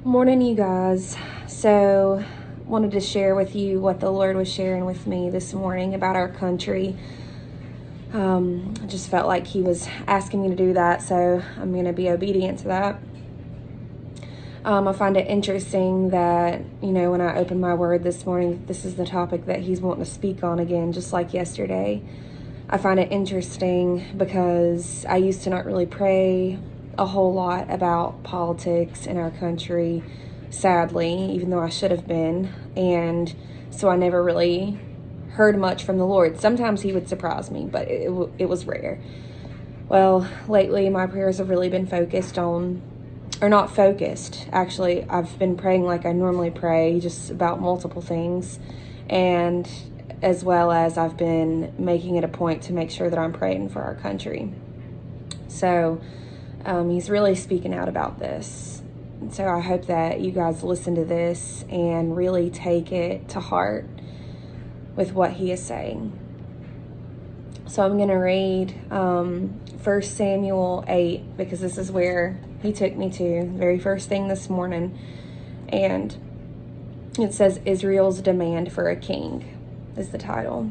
Morning, you guys. So, wanted to share with you what the Lord was sharing with me this morning about our country. I just felt like He was asking me to do that, so I'm going to be obedient to that. I find it interesting that, when I opened my word this morning, this is the topic that He's wanting to speak on again, just like yesterday. I find it interesting because I used to not really pray a whole lot about politics in our country, sadly, even though I should have been. And so I never really heard much from the Lord. Sometimes He would surprise me, but it was rare. Well, lately my prayers have really been focused on, or not focused, actually. I've been praying like I normally pray, just about multiple things. And as well as I've been making it a point to make sure that I'm praying for our country. So He's really speaking out about this. And so I hope that you guys listen to this and really take it to heart with what He is saying. So I'm going to read 1 Samuel 8, because this is where He took me to, the very first thing this morning. And it says, Israel's Demand for a King is the title.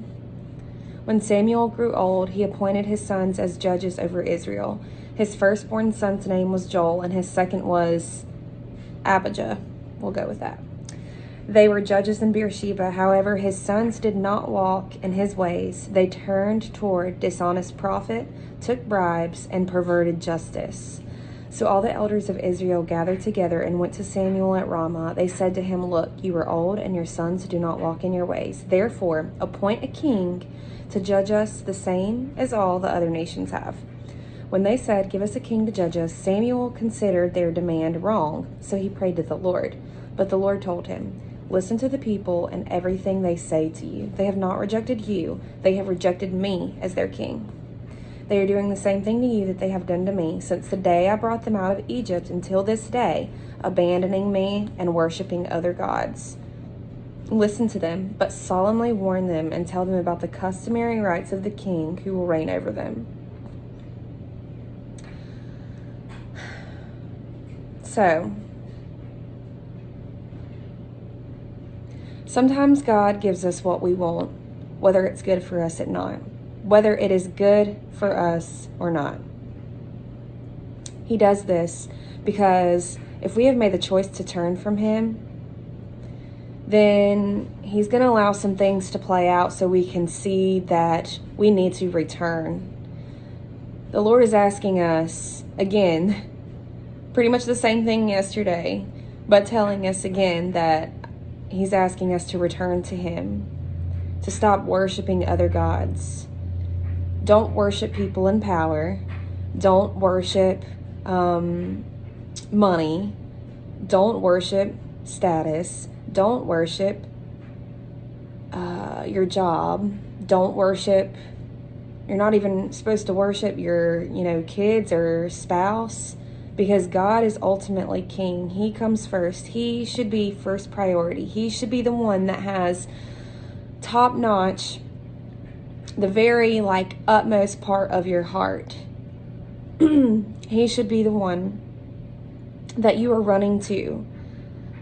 When Samuel grew old, he appointed his sons as judges over Israel. His firstborn son's name was Joel, and his second was Abijah. We'll go with that. They were judges in Beersheba. However, his sons did not walk in his ways. They turned toward dishonest profit, took bribes, and perverted justice. So all the elders of Israel gathered together and went to Samuel at Ramah. They said to him, Look, you are old, and your sons do not walk in your ways. Therefore, appoint a king to judge us the same as all the other nations have. When they said, Give us a king to judge us, Samuel considered their demand wrong, so he prayed to the Lord. But the Lord told him, Listen to the people and everything they say to you. They have not rejected you. They have rejected me as their king. They are doing the same thing to you that they have done to me since the day I brought them out of Egypt until this day, abandoning me and worshiping other gods. Listen to them, but solemnly warn them and tell them about the customary rights of the king who will reign over them. So, sometimes God gives us what we want, whether it's good for us or not, whether it is good for us or not. He does this because if we have made the choice to turn from Him, then He's going to allow some things to play out so we can see that we need to return. The Lord is asking us, again, pretty much the same thing yesterday, but telling us again that He's asking us to return to Him, to stop worshiping other gods. Don't worship people in power. Don't worship money. Don't worship status. Don't worship your job. Don't worship, you're not even supposed to worship your, kids or spouse, because God is ultimately king. He comes first. He should be first priority. He should be the one that has top notch, the very utmost part of your heart. He should be the one that you are running to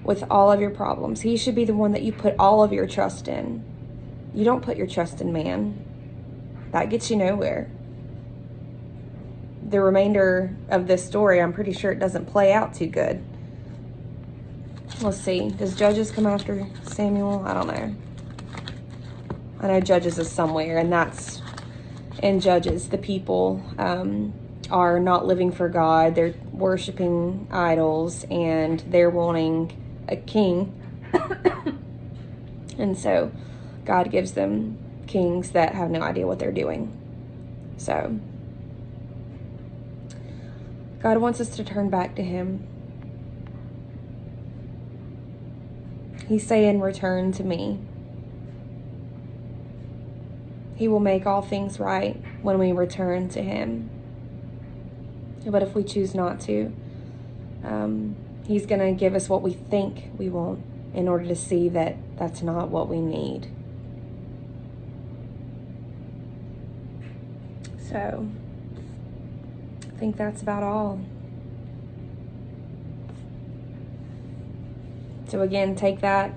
with all of your problems. He should be the one that you put all of your trust in. You don't put your trust in man. That gets you nowhere. The remainder of this story, I'm pretty sure it doesn't play out too good. Let's see. Does Judges come after Samuel? I don't know. I know Judges is somewhere, and that's in Judges. The people are not living for God. They're worshiping idols, and they're wanting a king. And so God gives them kings that have no idea what they're doing. So God wants us to turn back to Him. He's saying, return to me. He will make all things right when we return to Him. But if we choose not to, He's going to give us what we think we want in order to see that that's not what we need. So, I think that's about all. So again, take that,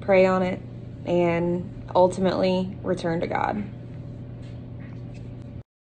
pray on it, and ultimately return to God.